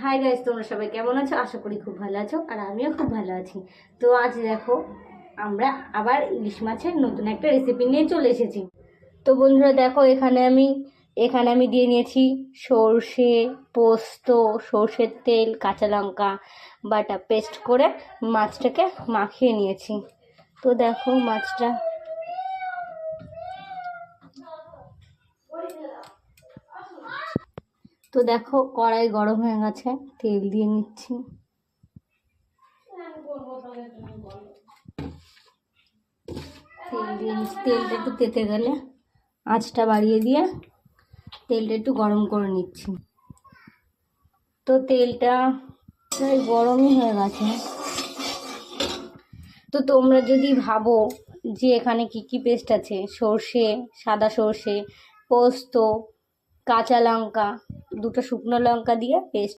Hi guys, তোমরা সবাই কেমন আছো? আশা করি খুব ভালো আছো, আর আমিও খুব ভালো আছি। তো আজ দেখো, আমরা আবার ইলিশ মাছের নতুন একটা রেসিপি নিয়ে চলে এসেছি। তো বন্ধুরা দেখো, এখানে আমি দিয়ে নিয়েছি সর্ষে, পোস্ত, সর্ষের তেল, কাঁচা লঙ্কা বাটা পেস্ট করে মাছটাকে মাখিয়ে নিয়েছি। তো দেখো মাছটা, তো দেখো কড়াই গরম হয়ে গেছে, তেল দিয়ে নিচ্ছি। তেলটা একটু তেতে গেলে আঁচটা বাড়িয়ে দিয়ে তেলটা একটু গরম করে নিচ্ছি। তো তেলটা প্রায় গরমই হয়ে গেছে। তো তোমরা যদি ভাবো যে এখানে কি কি পেস্ট আছে, সর্ষে, সাদা সর্ষে, পোস্ত, কাঁচা লঙ্কা, দুটো শুকনো লঙ্কা দিয়ে পেস্ট